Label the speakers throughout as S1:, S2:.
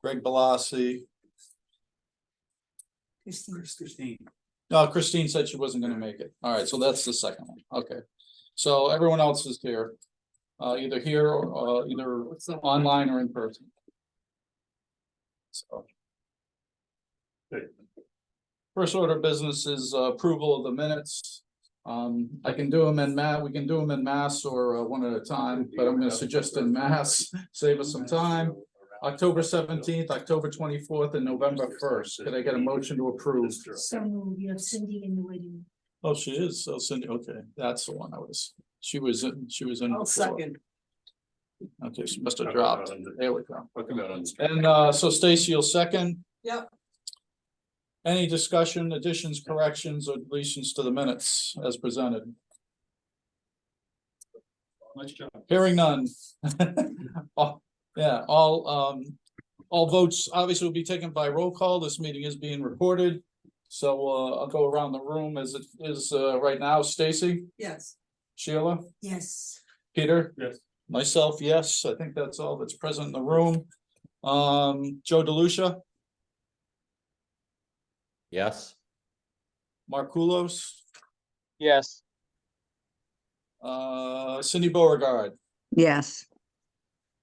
S1: Greg Balassi.
S2: Christine.
S1: No, Christine said she wasn't gonna make it. All right, so that's the second one. Okay. So everyone else is here, either here or either online or in person. So. First order of business is approval of the minutes. I can do them in we can do them in mass or one at a time, but I'm gonna suggest in mass, save us some time. October 17th, October 24th, and November 1st. Could I get a motion to approve?
S3: So you have Cindy in the waiting.
S1: Oh, she is. So Cindy, okay, that's the one she was in before.
S2: Second.
S1: Okay, she must have dropped. There we go. And so Stacy, you'll second?
S2: Yep.
S1: Any discussion, additions, corrections, or deletions to the minutes as presented?
S2: Nice job.
S1: Hearing none. Yeah, all votes obviously will be taken by roll call. This meeting is being recorded. So I'll go around the room as it is right now. Stacy,
S2: Yes.
S1: Sheila,
S3: Yes.
S1: Peter,
S2: Yes.
S1: myself, yes. I think that's all that's present in the room. Joe DeLucia,
S4: Yes.
S1: Mark Kulos,
S5: Yes.
S1: Cindy Beauregard,
S6: Yes.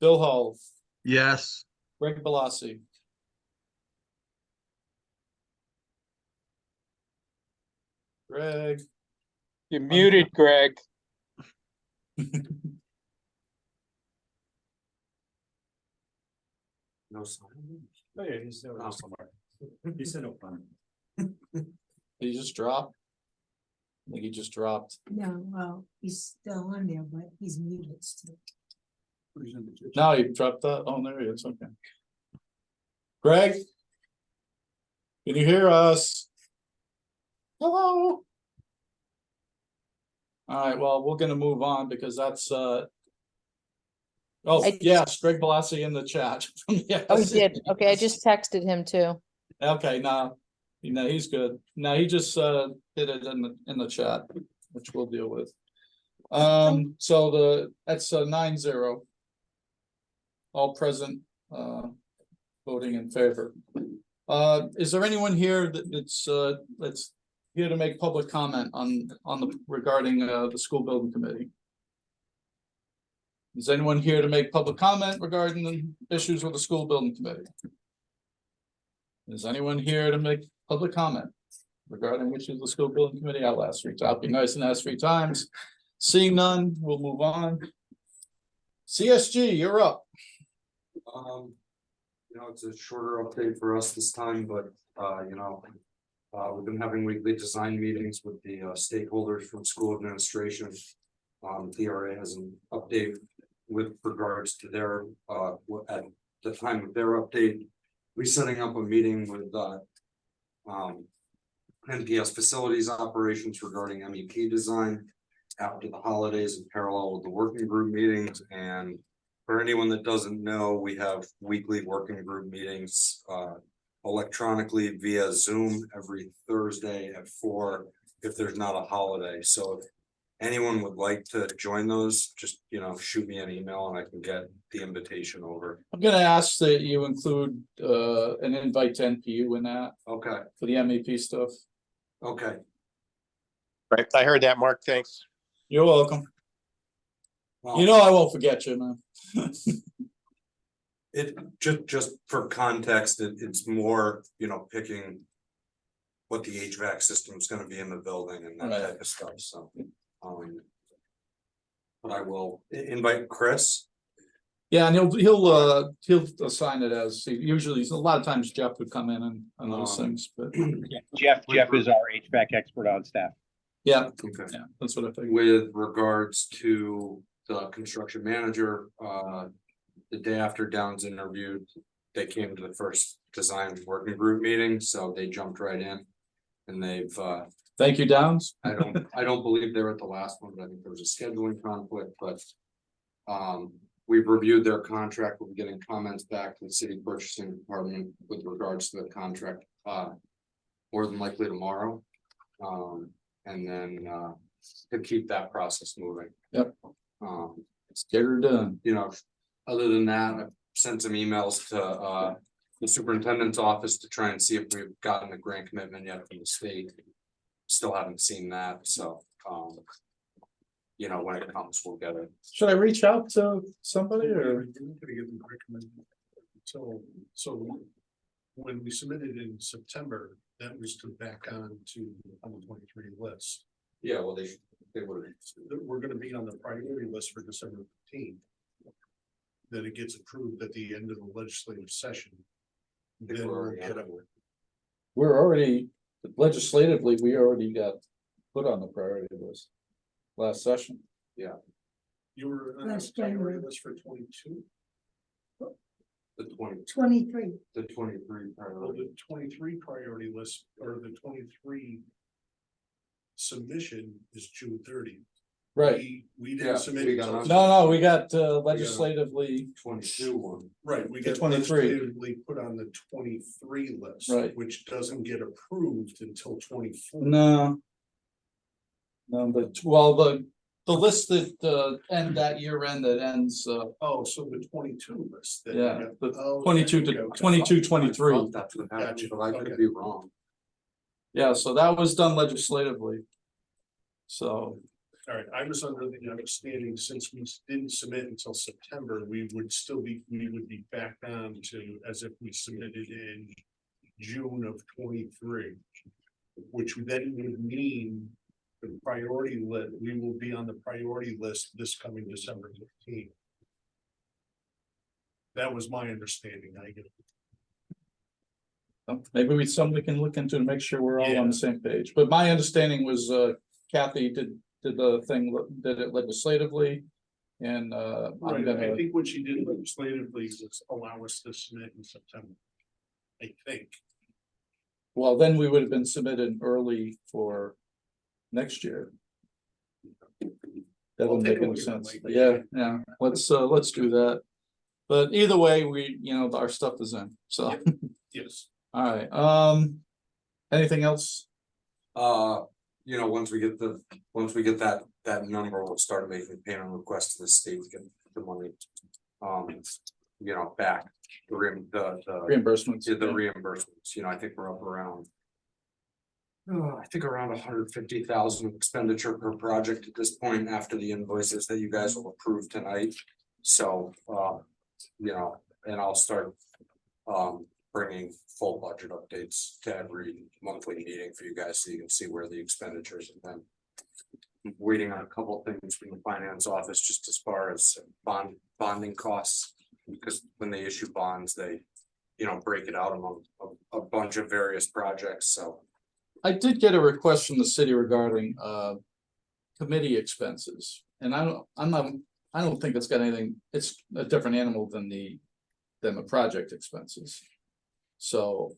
S1: Bill Hull,
S4: Yes.
S1: Greg Balassi. Greg.
S5: You muted, Greg.
S2: No sign. Oh, yeah, he's somewhere. He said no fun.
S1: He just dropped. I think he just dropped.
S3: No, well, he's still on there, but he's muted still.
S1: Now he dropped that. Oh, there he is. Okay. Greg? Can you hear us? Hello? All right, well, we're gonna move on because that's oh, yes, Greg Balassi in the chat. Yes.
S7: Oh, he did. Okay, I just texted him too.
S1: Okay, now, he's good. Now he just did it in the chat, which we'll deal with. So that's 9-0. All present, voting in favor. Is there anyone here that's here to make public comment on the regarding the school building committee? Is anyone here to make public comment regarding the issues with the school building committee? Is anyone here to make public comment regarding issues of the school building committee? I'll ask 3 times. I'll be nice and ask 3 times. Seeing none, we'll move on. CSG, you're up.
S8: It's a shorter update for us this time, but we've been having weekly design meetings with the stakeholders from school administration. DRA has an update with regards to their at the time of their update. We're setting up a meeting with NPS facilities operations regarding MEP design after the holidays in parallel with the working group meetings. And for anyone that doesn't know, we have weekly working group meetings electronically via Zoom every Thursday at 4 if there's not a holiday. So if anyone would like to join those, just shoot me an email and I can get the invitation over.
S1: I'm gonna ask that you include an invite to NPU in that
S8: Okay.
S1: for the MEP stuff.
S8: Okay.
S5: Right, I heard that, Mark, thanks.
S1: You're welcome.
S8: Well,
S1: I won't forget you, man.
S8: it just for context, it's more, picking what the HVAC system is going to be in the building and that
S1: Right.
S8: type of stuff. So, but I will invite Chris.
S1: Yeah, and he'll assign it as usually. A lot of times Jeff would come in on those things, but
S5: Jeff is our HVAC expert on staff.
S1: yeah,
S8: Okay.
S1: yeah, that's what I think.
S8: With regards to the construction manager, the day after Downs interviewed, they came to the first design working group meeting, so they jumped right in. And they've
S1: Thank you, Downs.
S8: I don't believe they were at the last one, but I think there was a scheduling conflict, but we've reviewed their contract. We'll be getting comments back to the city purchasing department with regards to the contract more than likely tomorrow. And then to keep that process moving.
S1: Yep. Let's get her done.
S8: Other than that, I've sent some emails to the superintendent's office to try and see if we've gotten a grant commitment yet from the state. Still haven't seen that, so, you know, when it comes, we'll get it.
S1: Should I reach out to somebody or?
S2: So when we submitted in September, that was to back on to the 23 list.
S8: Yeah, well, they would have.
S2: We're gonna be on the priority list for December 15th. That it gets approved at the end of the legislative session. Then we'll get it.
S1: We're already, legislatively, we already got put on the priority list. Last session.
S2: You were on
S3: Last
S2: the priority
S3: January.
S2: list for 22.
S8: The
S3: 23.
S8: the 23
S2: Well,
S8: priority.
S2: the 23 priority list or the 23 submission is June 30th.
S1: Right.
S2: We
S8: Yeah,
S2: didn't submit.
S8: we got
S2: until-
S8: on-
S1: No, we got legislatively,
S8: 22 one.
S2: Right, we
S1: The
S2: get
S1: 23.
S2: legislatively put on the 23 list.
S1: Right.
S2: Which doesn't get approved until 24.
S1: no. No, but, well, the list that end that year end that ends,
S2: Oh, so the 22 list. that we
S1: yeah,
S2: got-
S1: the
S2: oh, okay,
S1: 22 to
S2: okay, okay.
S1: 22, 23.
S8: I thought that's what happened,
S2: Gotcha,
S8: but I could
S2: okay.
S8: be wrong.
S1: Yeah, so that was done legislatively. So,
S2: All right, I was under the understanding since we didn't submit until September, we would be back on to as if we submitted in June of 23. Which then would mean the priority list, we will be on the priority list this coming December 15th. That was my understanding. I get it.
S1: maybe somebody can look into to make sure we're all on
S2: Yeah.
S1: the same page, but my understanding was, Kathy did the thing, did it legislatively. And, I'm
S2: Right, I
S1: gonna,
S2: think what she did legislatively was allow us to submit in September. I think.
S1: well, then we would have been submitted early for next year. That
S2: I'll
S1: would
S2: take
S1: make
S2: a
S1: any
S2: look at it
S1: sense.
S2: later.
S1: Yeah, let's do that. But either way, our stuff is in, so,
S2: Yes.
S1: all right, anything else?
S8: You know, once we get that number, we'll start making payment requests to the state to get the money. You know, back the
S1: Reimbursements.
S8: the reimbursements, you know, I think we're up around. I think around 150,000 expenditure per project at this point after the invoices that you guys will approve tonight. So, you know, and I'll start bringing full budget updates to every monthly meeting for you guys so you can see where the expenditures have been. I'm waiting on a couple of things from the finance office just as far as bonding costs. Because when they issue bonds, they, you know, break it out among a bunch of various projects, so.
S1: I did get a request from the city regarding committee expenses, and I don't think it's got anything, it's a different animal than the project expenses. So,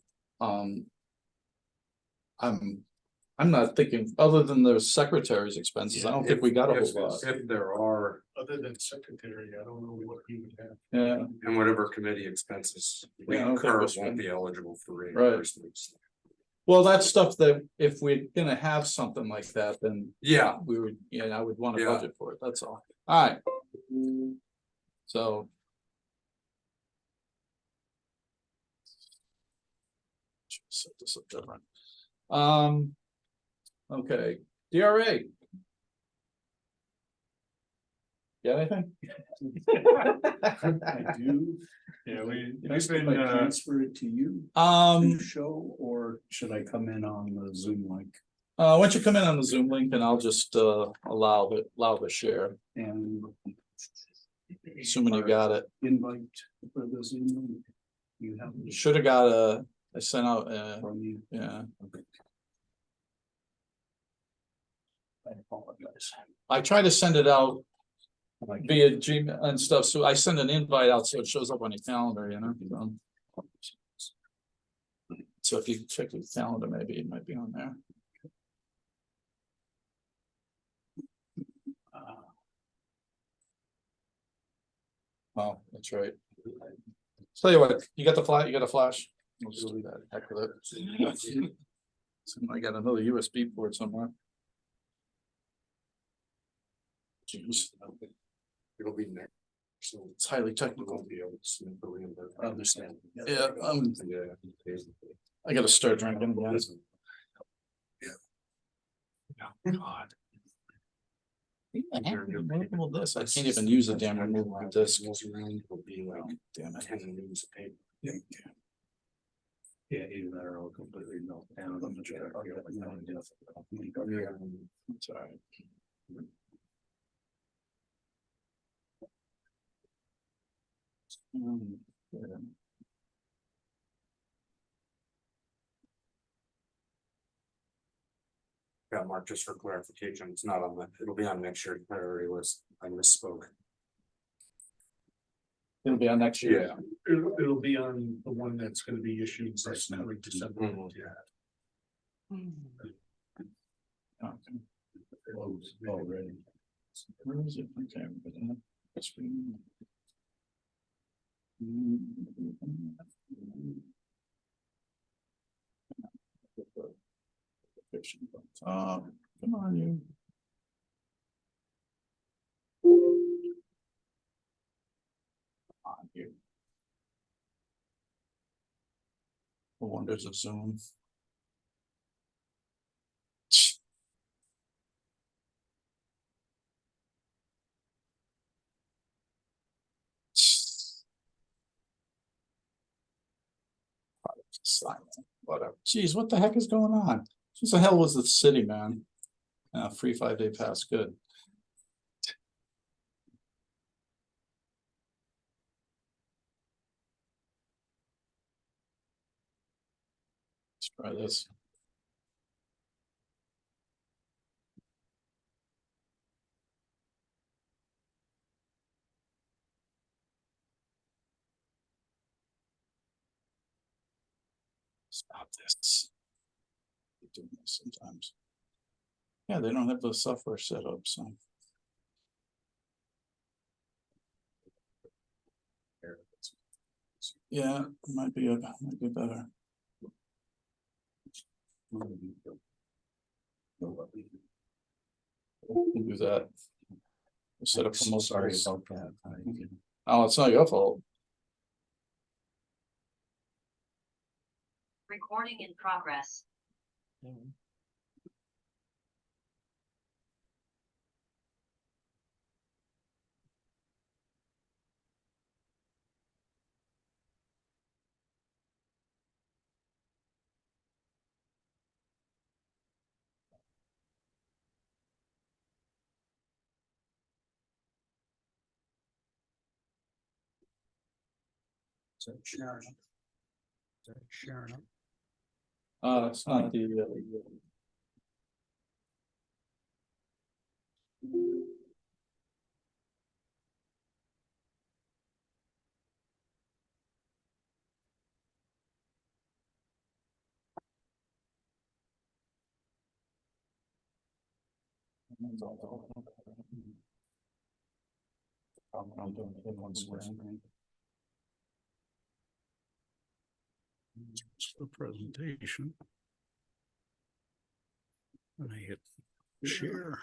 S1: I'm not thinking, other than the secretary's expenses, I don't think we got a whole lot.
S8: If there are,
S2: Other than secretary, I don't know what you would have.
S1: Yeah,
S8: and whatever committee expenses we
S1: Yeah, I don't think
S8: incur
S1: we're
S8: won't
S1: spending-
S8: be eligible for
S1: Right.
S8: reimbursements.
S1: well, that's stuff that if we're gonna have something like that, then
S8: Yeah,
S1: we would, I would want to
S8: Yeah.
S1: budget for it, that's all. All right. So. Set this up different. Okay, DRA. Got anything?
S6: I do.
S2: Yeah,
S6: We've
S2: we've
S6: been
S2: been,
S6: transfer it to you
S1: Um,
S6: to show, or should I come in on the Zoom link
S1: why don't you come in on the Zoom link and I'll just allow the share,
S6: and
S1: assuming you got it.
S6: invite for the Zoom link? You have
S1: You
S6: it
S1: should have got I sent out,
S6: from you.
S1: yeah,
S6: I apologize.
S1: I try to send it out
S6: Like,
S1: via Gmail and stuff, so I send an invite out so it shows up on your calendar, So if you check your calendar, maybe it might be on there. Oh, that's right. Tell you what, you got the flash, you got a flash? We'll just do that, heck with it. I got another USB port somewhere. Jeez,
S8: it'll be next, so
S1: it's highly
S8: we
S1: technical.
S8: won't be able to submit the reimbursement.
S6: Understand.
S1: Yeah, I gotta start drinking again. God. Removable disc. I can't even use a damn removable disc. Damn it.
S6: Yeah, even they're all completely melted down.
S1: It's all right. Yeah.
S8: Yeah, Mark, just for clarification, it's not on the, it'll be on next year's priority list. I misspoke.
S1: It'll be on next year.
S2: It'll be on the one that's gonna be issued this coming December.
S8: Mhm.
S1: Okay.
S6: Already.
S1: Where is it? Okay. It's been- Come on, you. On you. The wonders of Zoom. Silent, whatever. Geez, what the heck is going on? What the hell was the city, man? Free 5-day pass, good. Let's try this. Stop this. They're doing this sometimes. Yeah, they don't have the software set up, so. Yeah, might be better. We can do that. Set up some.
S6: Sorry about that.
S1: Oh, it's not your fault.
S9: Recording in progress.
S6: Sharon. Sharon.
S1: It's not the. I'm doing it in one screen.
S6: It's the presentation. And I hit share.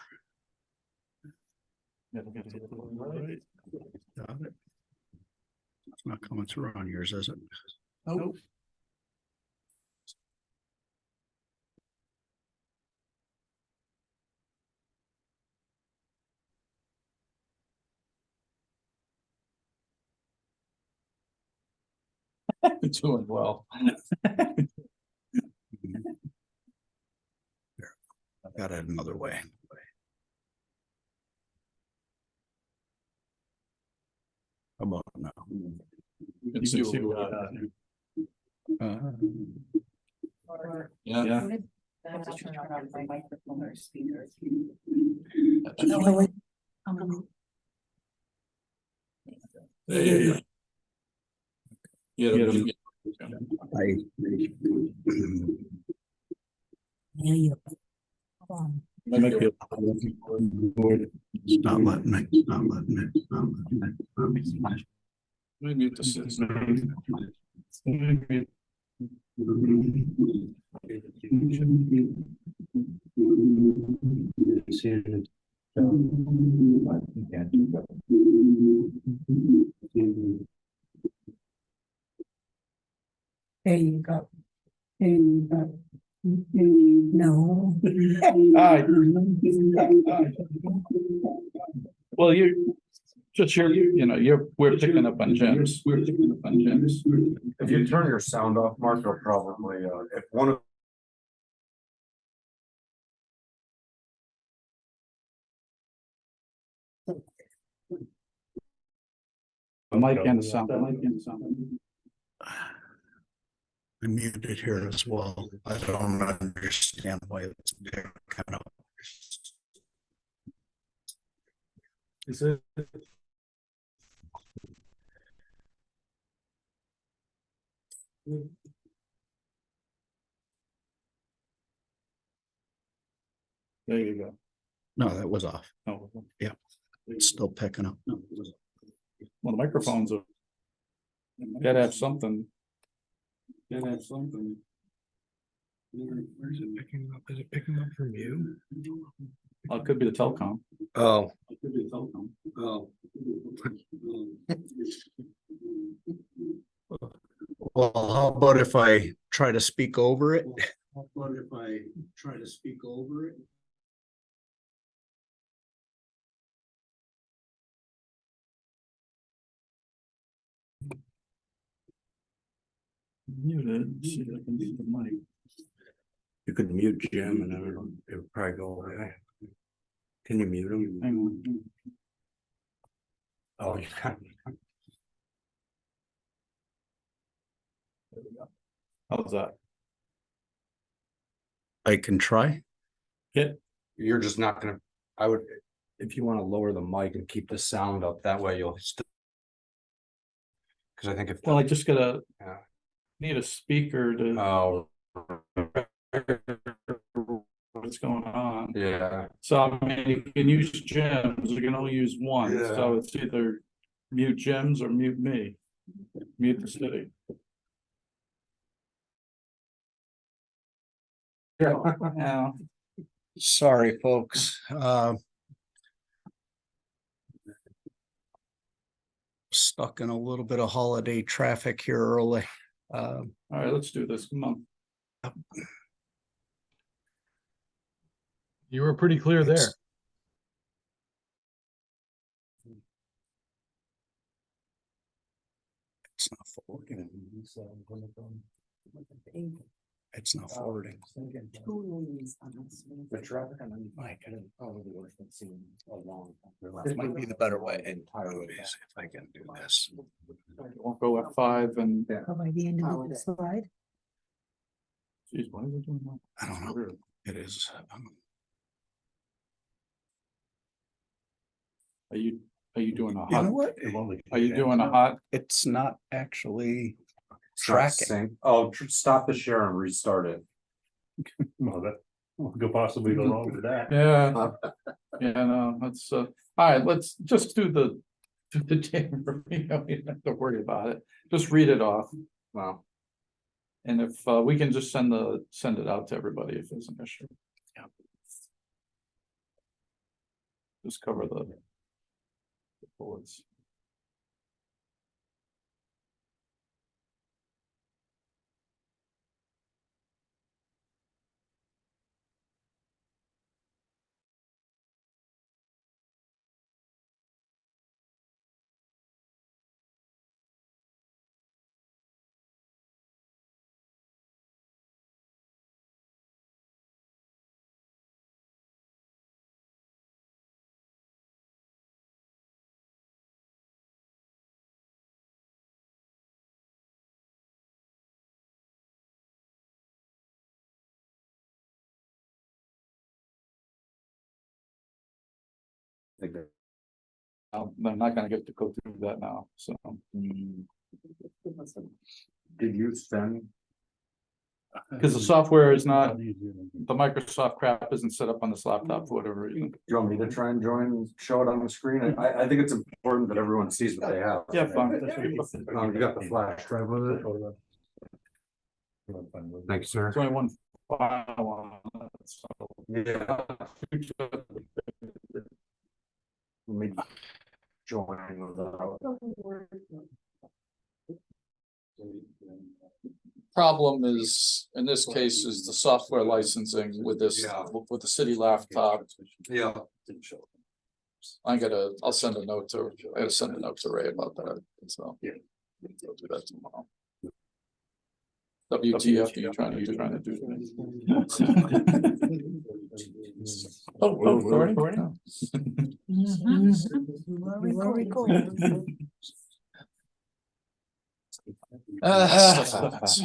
S1: Gotta get to the right.
S6: Got it. It's not coming through on yours, is it?
S1: Nope. Doing well.
S6: I've got it another way. How about now?
S1: You can see what we got. Yeah.
S9: I have to turn on my microphone or speaker.
S1: Yeah. Yeah.
S6: It's not letting me. It's not letting me. It's not letting me. It's not letting me.
S1: Let me mute the system.
S3: There you go. There you go. No.
S1: Aye. Well, we're picking up on gems. We're picking up on gems.
S8: If you turn your sound off, Mark, it'll probably, if one of.
S1: The mic and the sound. The mic and the sound.
S6: I'm muted here as well. I don't understand why it's kind of.
S1: Is it? There you go.
S6: No, that was off.
S1: Oh,
S6: It's still picking up.
S1: well, the microphones are. Gotta have something. Gotta have something.
S6: Where's it picking up? Is it picking up from you?
S1: Oh, it could be the telecom.
S6: Oh,
S1: It could be the telecom.
S6: oh. Well, how about if I try to speak over it? How about if I try to speak over it?
S1: Muted. See if I can mute the mic.
S6: You could mute Jim and it would probably go away. Can you mute him?
S1: Hang on.
S6: Oh, you can.
S1: There we go. How's that?
S6: I can try.
S1: Yeah.
S8: You're just not gonna, I would, if you wanna lower the mic and keep the sound up, that way you'll still. Cause I think if.
S1: Well, I just gotta.
S8: Yeah.
S1: Need a speaker to.
S8: Oh.
S1: What's going on?
S8: Yeah.
S1: So I mean, you can use gems, you can only use one, so it's either mute gems or mute me. Mute the city. Yeah.
S6: Sorry, folks. Stuck in a little bit of holiday traffic here early.
S1: All right, let's do this. Come on.
S4: You were pretty clear there.
S6: It's not forwarding. It's not forwarding.
S8: The traffic on the mic, I didn't probably work and seen a long.
S6: This might be the better way. Anyways, if I can do this.
S1: Won't go F5 and.
S3: Oh, by the end of the slide.
S1: Geez, why is it doing that?
S6: I don't know. It is.
S1: Are you doing a
S6: You know
S1: hot?
S6: what?
S1: Are you doing a hot?
S6: It's not actually
S8: It's not
S6: tracking.
S8: sync. Oh, stop the share and restart it.
S2: Well, that could possibly go wrong with that.
S1: Yeah. Yeah, no, let's, all right, let's just do the chamber, you don't have to worry about it, just read it off.
S8: Wow.
S1: And if, we can just send it out to everybody if there's an issue.
S6: Yeah.
S1: Just cover the bullets. I'm not gonna get to go through that now, so.
S8: Did you send?
S1: Because the software is not, the Microsoft crap isn't set up on this laptop for whatever reason.
S8: Do you want me to try and join, and show it on the screen? I think it's important that everyone sees what they have.
S1: Yeah, fine.
S8: You got the flash drive with it? Thank you, sir.
S1: There's only one file on it, so.
S8: Yeah. Let me join without.
S1: problem is, in this case, is the software licensing with this,
S8: Yeah.
S1: with the city laptop.
S8: Yeah,
S1: I'll send a note to, I gotta send a note to Ray about that, so. Yeah. I'll do that tomorrow. WTF, are you trying to do? Oh, recording?
S3: We're recording.
S1: Stuff happens.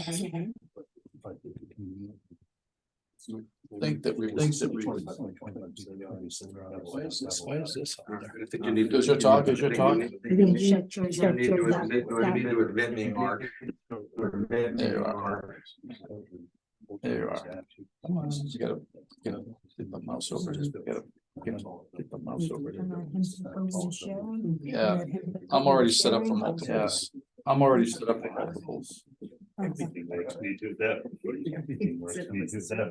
S1: Think that we.
S6: Why is this?
S8: I think you need to.
S1: Is your talk?
S8: You need to admit me, Mark.
S1: There you are. There you are. Come on, you gotta, get the mouse over, get the mouse over. Yeah, I'm already set up for multiples. I'm already set up for multiples.
S3: Everything
S2: makes me do that. Everything makes me do that.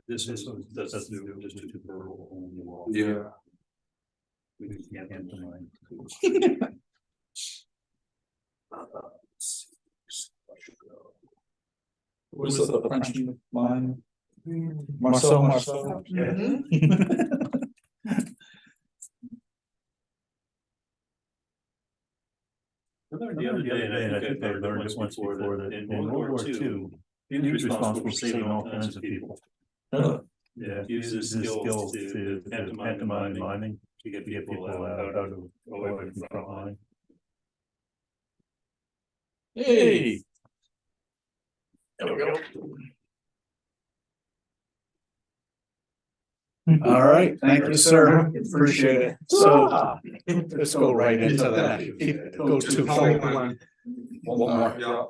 S2: This is, that's new, just to verbal on the wall.
S8: Yeah.
S1: Was the French line? Marcel.
S2: The other day, and I think I learned it once before, that in World War II, he was responsible for saving all kinds of people. Yeah, he used his skills to pantomime mining, to get people out of away from the front line.
S1: Hey. There we go.
S6: All right, thank you, sir. Appreciate it. So let's go right into that. Go to
S8: One more. Yeah.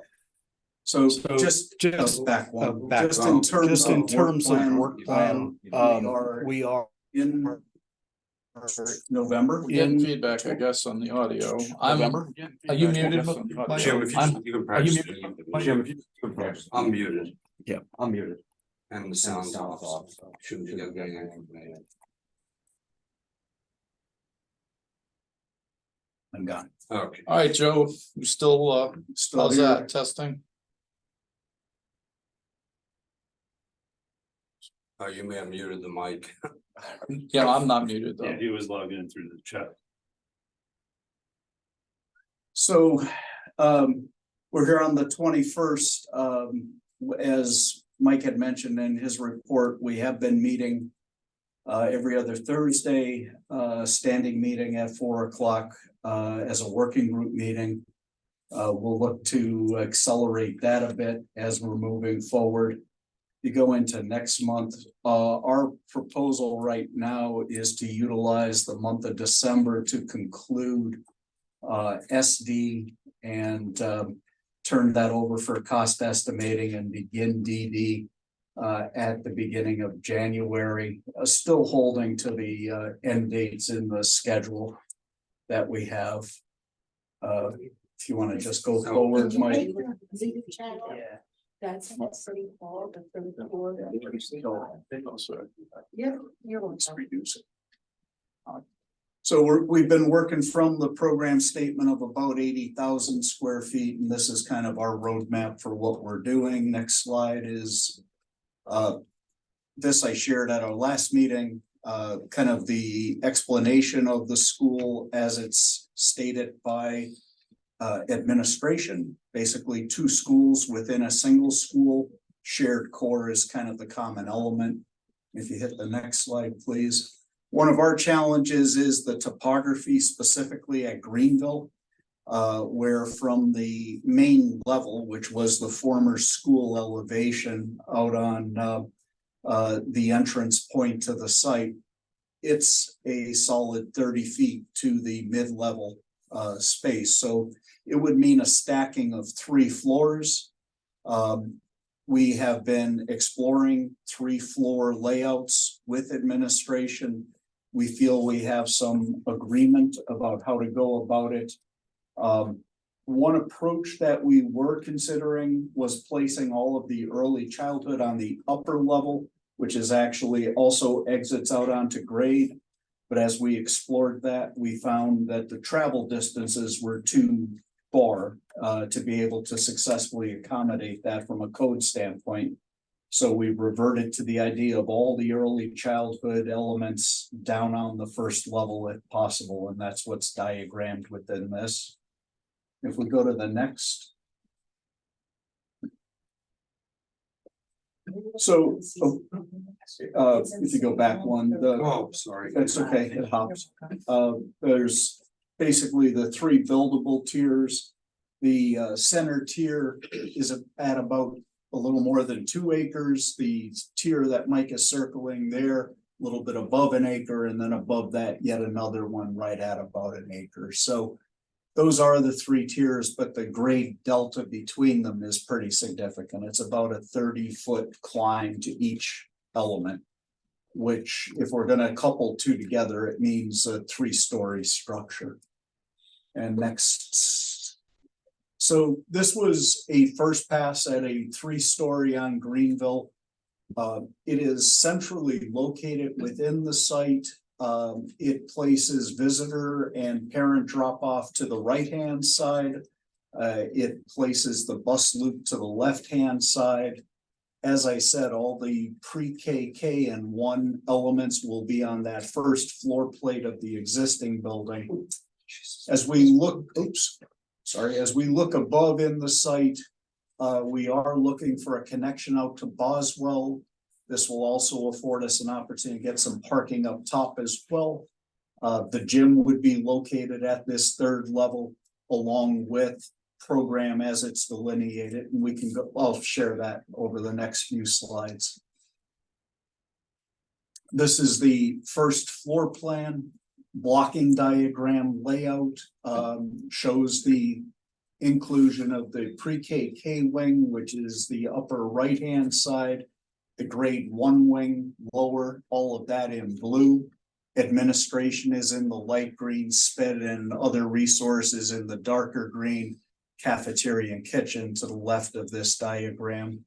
S6: So just back one, just in terms of work plan, we are in November.
S1: We're getting feedback, I guess, on the audio. Are you muted? Mike?
S8: Jim, if you can practice.
S1: Jim,
S8: if you can practice. I'm muted.
S6: Yeah.
S8: I'm muted. And the sound's off. Shouldn't be getting anything from me.
S6: I'm gone.
S8: Okay.
S1: All right, Joe, you still, how's
S6: here.
S1: that testing?
S8: Oh, you may have muted the mic.
S1: Yeah, I'm not muted though.
S2: Yeah, he was logged in through the chat.
S6: So, we're here on the 21st, as Mike had mentioned in his report, we have been meeting every other Thursday, standing meeting at 4 o'clock, as a working group meeting. We'll look to accelerate that a bit as we're moving forward. You go into next month, our proposal right now is to utilize the month of December to conclude SD and turn that over for cost estimating and begin DD at the beginning of January, still holding to the end dates in the schedule that we have. If you want to just go forward, Mike.
S3: Yeah. That's pretty cool. Yeah, you're welcome.
S6: So we've been working from the program statement of about 80,000 square feet, and this is kind of our roadmap for what we're doing. Next slide is this I shared at our last meeting, kind of the explanation of the school as it's stated by administration. Basically 2 schools within a single school. Shared core is kind of the common element. If you hit the next slide, please. One of our challenges is the topography, specifically at Greenville, where from the main level, which was the former school elevation out on the entrance point to the site, it's a solid 30 feet to the mid-level space. So it would mean a stacking of 3 floors. We have been exploring 3-floor layouts with administration. We feel we have some agreement about how to go about it. One approach that we were considering was placing all of the early childhood on the upper level, which is actually also exits out onto grade. But as we explored that, we found that the travel distances were too far to be able to successfully accommodate that from a code standpoint. So we reverted to the idea of all the early childhood elements down on the first level if possible, and that's what's diagrammed within this. If we go to the next. So, if you go back one,
S8: Oh, sorry.
S6: that's okay, it hops. There's basically the 3 buildable tiers. The center tier is at about a little more than 2 acres. The tier that Mike is circling there, a little bit above an acre, and then above that, yet another one right at about an acre. So those are the 3 tiers, but the grade delta between them is pretty significant. It's about a 30-foot climb to each element, which if we're gonna couple 2 together, it means a 3-story structure. And next. So this was a first pass at a 3-story on Greenville. It is centrally located within the site. It places visitor and parent drop off to the right-hand side. It places the bus loop to the left-hand side. As I said, all the pre-K, K, and 1 elements will be on that first floor plate of the existing building. As we look, as we look above in the site, we are looking for a connection out to Boswell. This will also afford us an opportunity to get some parking up top as well. The gym would be located at this 3rd level along with program as it's delineated, and we can go, I'll share that over the next few slides. This is the first floor plan. Blocking diagram layout shows the inclusion of the pre-K K wing, which is the upper right-hand side, the grade 1 wing lower, all of that in blue. Administration is in the light green, sped and other resources in the darker green, cafeteria and kitchen to the left of this diagram.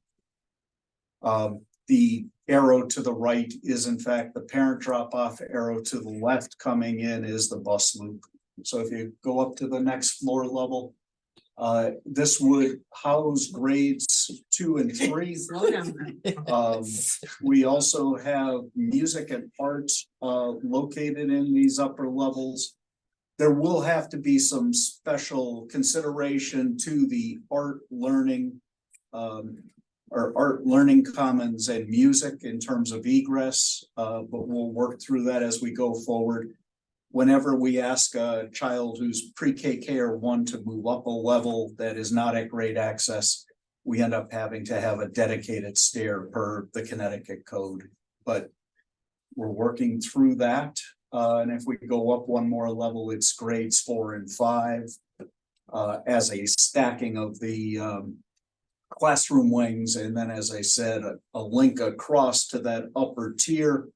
S6: The arrow to the right is in fact the parent drop-off. Arrow to the left coming in is the bus loop. So if you go up to the next floor level, this would house grades 2 and 3. We also have music and art located in these upper levels. There will have to be some special consideration to the art learning or art learning commons and music in terms of egress, but we'll work through that as we go forward. Whenever we ask a child who's pre-KK or 1 to move up a level that is not at grade access, we end up having to have a dedicated stair per the Connecticut code. But we're working through that. And if we go up 1 more level, it's grades 4 and 5 as a stacking of the classroom wings. And then, as I said, a link across to that upper tier,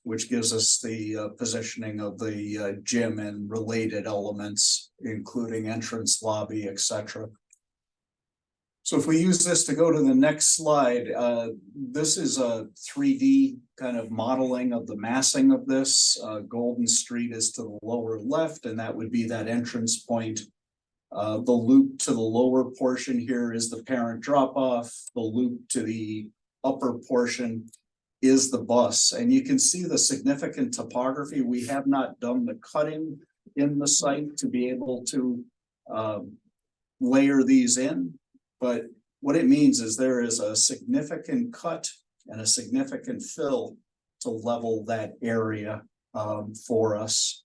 S6: which gives us the positioning of the gym and related elements, including entrance, lobby, etc. So if we use this to go to the next slide, this is a 3D kind of modeling of the massing of this. Golden Street is to the lower left, and that would be that entrance point. The loop to the lower portion here is the parent drop-off. The loop to the upper portion is the bus. And you can see the significant topography. We have not done the cutting in the site to be able to layer these in. But what it means is there is a significant cut and a significant fill to level that area for us.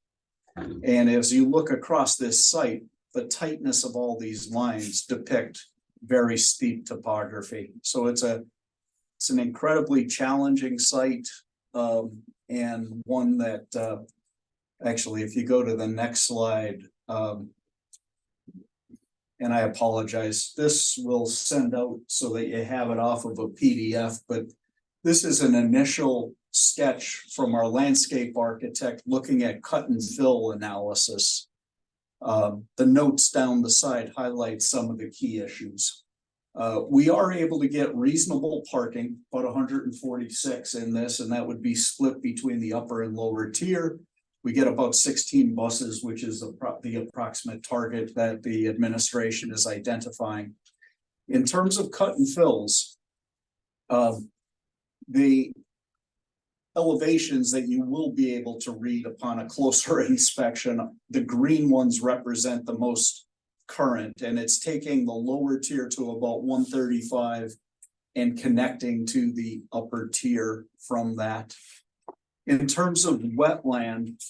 S6: And as you look across this site, the tightness of all these lines depict very steep topography. So it's an incredibly challenging site, and one that actually, if you go to the next slide, and I apologize, this will send out so that you have it off of a PDF, but this is an initial sketch from our landscape architect looking at cut and fill analysis. The notes down the side highlight some of the key issues. We are able to get reasonable parking, about 146 in this, and that would be split between the upper and lower tier. We get about 16 buses, which is the approximate target that the administration is identifying. In terms of cut and fills, the elevations that you will be able to read upon a closer inspection, the green ones represent the most current, and it's taking the lower tier to about 135 and connecting to the upper tier from that. In terms of wetland,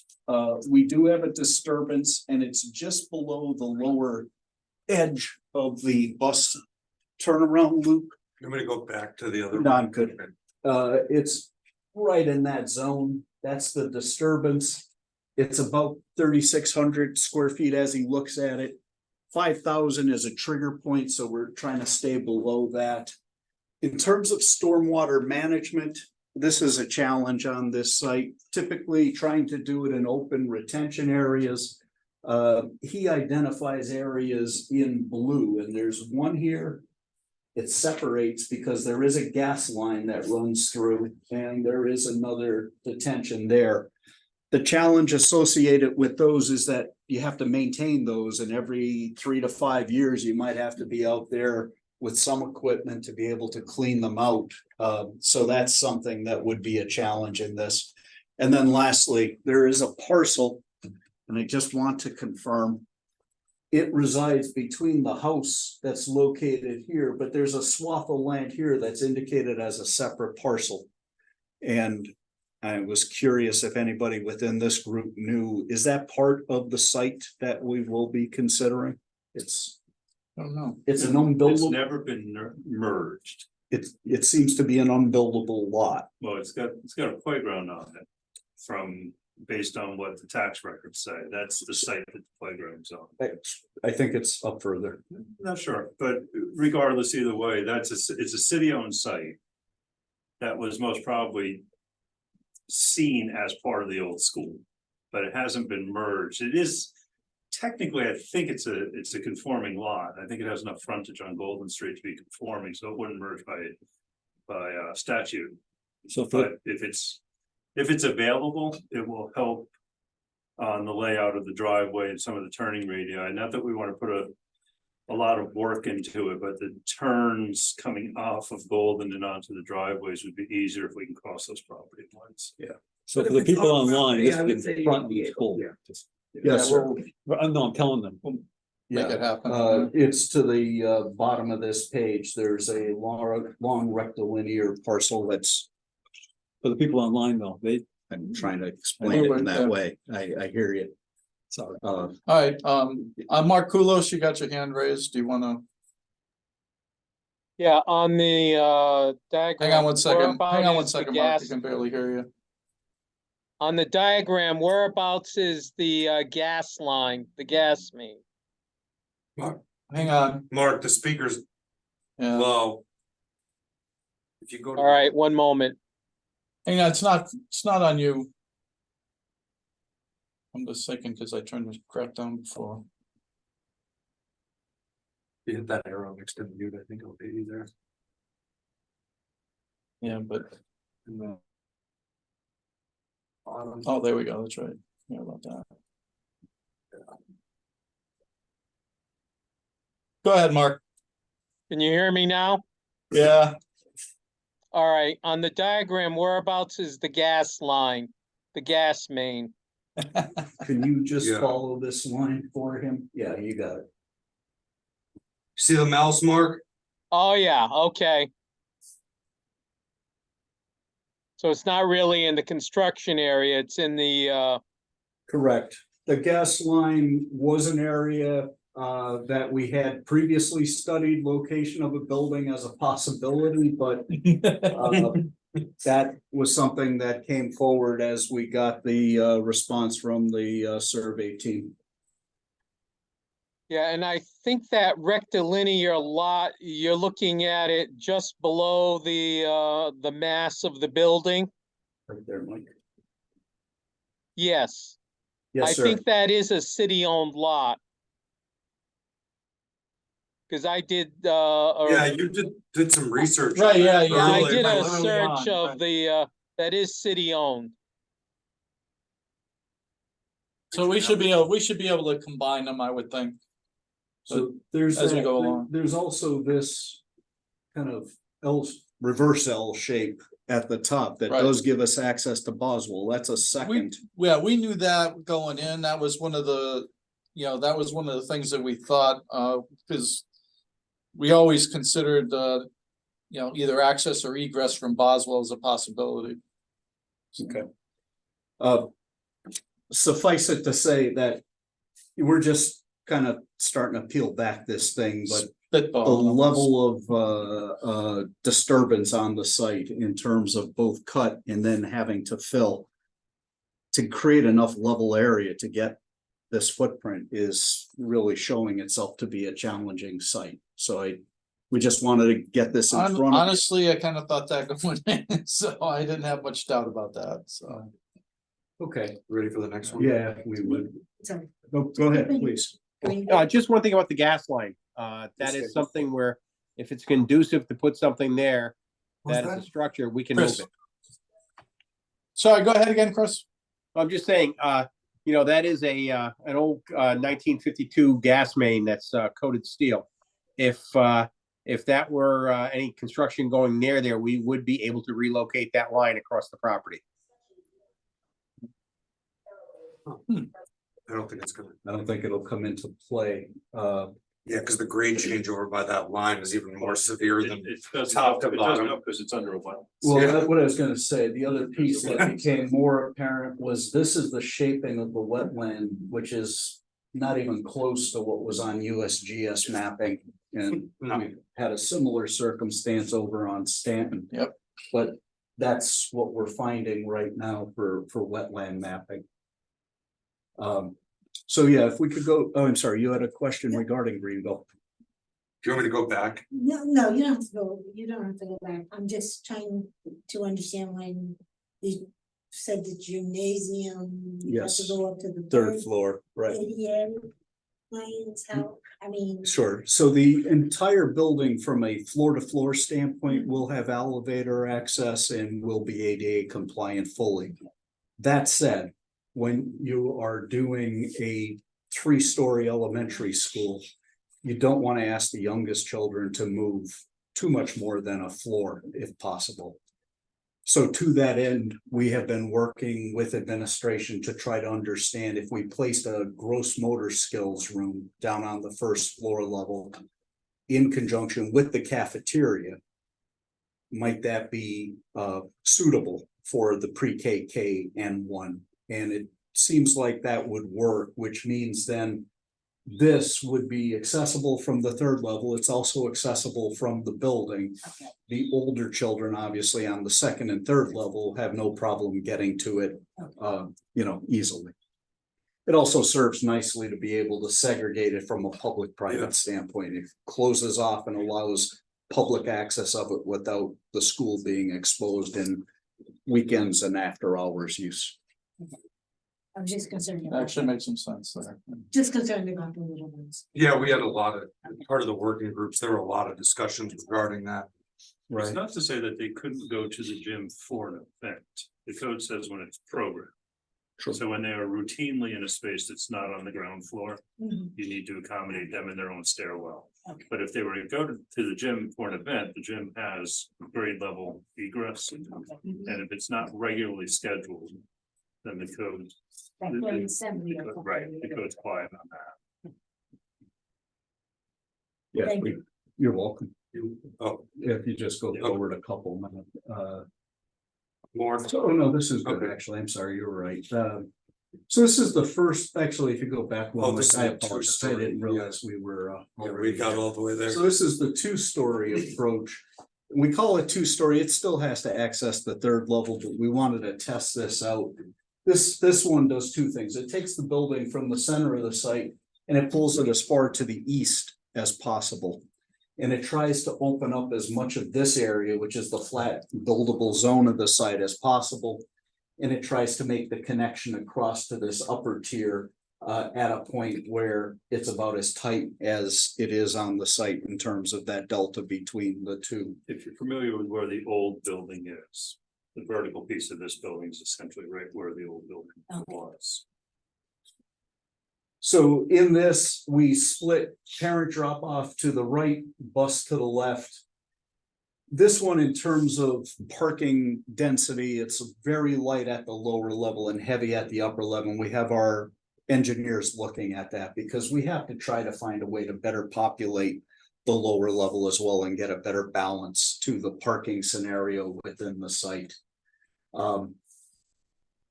S6: we do have a disturbance, and it's just below the lower edge of the bus turnaround loop.
S8: I'm gonna go back to the other.
S6: No, I'm good. It's right in that zone. That's the disturbance. It's about 3,600 square feet as he looks at it. 5,000 is a trigger point, so we're trying to stay below that. In terms of stormwater management, this is a challenge on this site, typically trying to do it in open retention areas. He identifies areas in blue, and there's one here. It separates because there is a gas line that runs through, and there is another detention there. The challenge associated with those is that you have to maintain those, and every 3 to 5 years, you might have to be out there with some equipment to be able to clean them out. So that's something that would be a challenge in this. And then lastly, there is a parcel, and I just want to confirm. It resides between the house that's located here, but there's a swath of land here that's indicated as a separate parcel. And I was curious if anybody within this group knew, is that part of the site that we will be considering?
S1: I don't know.
S6: It's an
S10: It's
S6: unbuildable,
S10: never been merged.
S6: it seems to be an unbuildable lot.
S10: Well, it's got a playground on it from, based on what the tax records say. That's the site that the playground's on.
S6: I think it's up further.
S10: Not sure, but regardless, either way, it's a city-owned site. That was most probably seen as part of the old school, but it hasn't been merged. It is technically, I think it's a conforming lot. I think it has enough frontage on Golden Street to be conforming, so it wouldn't merge by statute.
S6: So
S10: But if it's available, it will help on the layout of the driveway and some of the turning radii. Not that we want to put a lot of work into it, but the turns coming off of Golden and onto the driveways would be easier if we can cross those property lines.
S6: Yeah.
S11: So for the people online, this
S3: I would
S11: is
S3: say
S11: front
S3: you'd be
S11: of
S3: able
S11: school.
S6: Yes, sir.
S11: No, I'm telling them.
S1: Make it happen.
S6: It's to the bottom of this page. There's a long rectilinear parcel that's.
S11: For the people online though,
S6: I'm trying to explain it in that way. I hear you.
S11: sorry.
S1: All right, Mark Kulos, you got your hand raised. Do you wanna,
S5: Yeah, on the diagram.
S1: hang on one second,
S5: whereabouts is the
S1: Mark,
S5: gas-
S1: we can barely hear you.
S5: On the diagram, whereabouts is the gas line, the gas main?
S1: Hang on,
S8: Mark, the speaker's
S1: yeah,
S8: low. If you go to.
S5: All right, one moment.
S1: hang on, it's not on you. I'm just thinking, cause I turned this crap down before.
S8: You hit that arrow next to the mute, I think it'll be you there.
S1: Yeah, but,
S8: And then bottom.
S1: oh, there we go, that's right. Yeah, about that. Go ahead, Mark.
S5: Can you hear me now?
S1: Yeah,
S5: All right, on the diagram, whereabouts is the gas line, the gas main?
S6: Can you just
S8: Yeah.
S6: follow this line for him? Yeah, you got it.
S8: See the mouse mark?
S5: Oh, yeah, okay. So it's not really in the construction area, it's in the,
S6: Correct. The gas line was an area that we had previously studied location of a building as a possibility, but that was something that came forward as we got the response from the survey team.
S5: Yeah, and I think that rectilinear lot, you're looking at it just below the mass of the building.
S6: Right there, Mike.
S5: Yes, I
S6: Yes, sir.
S5: think that is a city-owned lot. Because I did,
S8: Yeah, you did some research.
S1: Right,
S8: on
S1: yeah,
S8: that
S1: yeah,
S5: I
S8: earlier.
S5: did a
S1: early
S5: search
S1: on,
S5: of
S1: right.
S5: the, that is city-owned.
S1: So we should be able to combine them, I would think.
S6: So there's
S1: As we
S6: that,
S1: go along.
S6: there's also this kind of reverse L shape at the top that
S1: Right.
S6: does give us access to Boswell. That's a
S1: We,
S6: second.
S1: yeah, we knew that going in. That was one of the, that was one of the things that we thought, because we always considered, either access or egress from Boswell as a possibility.
S6: Okay. Suffice it to say that we're just kind of starting to peel back this thing, but the
S1: Spitball.
S6: level of disturbance on the site in terms of both cut and then having to fill to create enough level area to get this footprint is really showing itself to be a challenging site. So we just wanted to get this in front of.
S1: Honestly, I kind of thought that going in, so I didn't have much doubt about that, so.
S6: Okay,
S8: Ready for the next one?
S6: yeah, we would.
S3: Sorry.
S6: Go ahead, please.
S12: Just one thing about the gas line. That is something where if it's conducive to put something there, that is a structure, we can move
S1: Chris.
S12: it.
S1: Sorry, go ahead again, Chris.
S12: I'm just saying, that is an old 1952 gas main that's coated steel. If that were any construction going near there, we would be able to relocate that line across the property.
S8: I don't think it's gonna,
S6: I don't think it'll come into play.
S8: yeah, because the grade change over by that line is even more severe than
S10: It doesn't,
S8: top to
S10: it doesn't
S8: bottom.
S10: because it's under a well.
S6: Well,
S8: Yeah.
S6: that's what I was gonna say. The other piece that became more apparent was this is the shaping of the wetland, which is not even close to what was on USGS mapping. And we had a similar circumstance over on Stanton.
S1: Yep.
S6: But that's what we're finding right now for wetland mapping. So yeah, if we could go, oh, I'm sorry, you had a question regarding Greenville.
S8: Do you want me to go back?
S3: No, you don't have to go, you don't have to go back. I'm just trying to understand when you said the gymnasium. You have to
S6: Yes.
S3: go up to the
S6: Third floor, right?
S3: ADA lanes, how, I mean.
S6: Sure. So the entire building from a floor to floor standpoint will have elevator access and will be ADA compliant fully. That said, when you are doing a 3-story elementary school, you don't want to ask the youngest children to move too much more than a floor if possible. So to that end, we have been working with administration to try to understand if we placed a gross motor skills room down on the first floor level in conjunction with the cafeteria, might that be suitable for the pre-K N1? And it seems like that would work, which means then this would be accessible from the third level. It's also accessible from the building.
S3: Okay.
S6: The older children, obviously on the second and third level, have no problem getting to it, easily. It also serves nicely to be able to segregate it from a public-private standpoint. It closes off and allows public access of it without the school being exposed in weekends and after hours use.
S3: I was just concerned.
S1: That actually makes some sense there.
S3: Just concerned about the little ones.
S8: Yeah, we had a lot of, part of the working groups, there were a lot of discussions regarding that.
S10: It's not to say that they couldn't go to the gym for an event. The code says when it's programmed.
S6: Sure.
S10: So when they are routinely in a space that's not on the ground floor,
S3: Mhm.
S10: you need to accommodate them in their own stairwell.
S3: Okay.
S10: But if they were to go to the gym for an event, the gym has grade level egress. And if it's not regularly scheduled, then the code.
S3: Like grade 70 or something.
S10: Right, the code's quiet on that.
S6: Yeah,
S3: Thank you.
S6: you're welcome.
S8: Oh,
S6: If you just go
S8: Yeah.
S6: forward a couple minutes.
S8: more.
S6: So, no, this is good,
S8: Okay.
S6: actually. I'm sorry, you're right. So this is the first, actually, if you go back.
S8: Oh, this is
S6: I
S8: a
S6: apologize. I
S8: two-story,
S6: didn't realize we were.
S8: Yeah, we got all the way there.
S6: So this is the 2-story approach. We call it 2-story. It still has to access the third level, but we wanted to test this out. This one does 2 things. It takes the building from the center of the site and it pulls it as far to the east as possible. And it tries to open up as much of this area, which is the flat buildable zone of the site, as possible. And it tries to make the connection across to this upper tier at a point where it's about as tight as it is on the site in terms of that delta between the two.
S10: If you're familiar with where the old building is, the vertical piece of this building is essentially right where the old building was.
S6: So in this, we split parent drop off to the right, bus to the left. This one, in terms of parking density, it's very light at the lower level and heavy at the upper level. And we have our engineers looking at that because we have to try to find a way to better populate the lower level as well and get a better balance to the parking scenario within the site.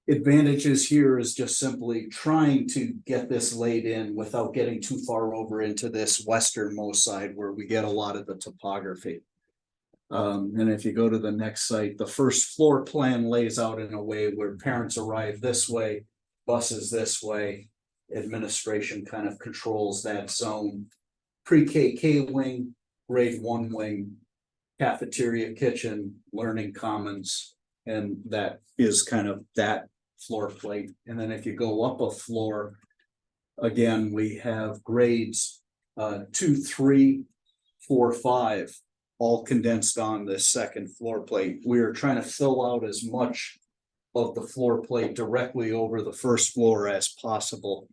S6: Advantages here is just simply trying to get this laid in without getting too far over into this westernmost side where we get a lot of the topography. And if you go to the next site, the first floor plan lays out in a way where parents arrive this way, buses this way, administration kind of controls that zone. Pre-KK wing, grade 1 wing, cafeteria, kitchen, learning commons, and that is kind of that floor plate. And then if you go up a floor, again, we have grades 2, 3, 4, 5, all condensed on this second floor plate. We are trying to fill out as much of the floor plate directly over the first floor as possible.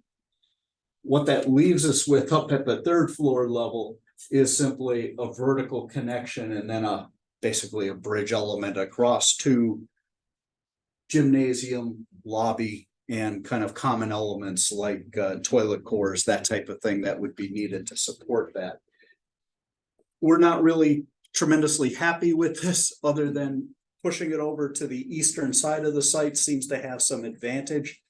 S6: What that leaves us with up at the third floor level is simply a vertical connection and then basically a bridge element across to gymnasium, lobby, and kind of common elements like toilet cores, that type of thing that would be needed to support that. We're not really tremendously happy with this, other than pushing it over to the eastern side of the site seems to have some advantage.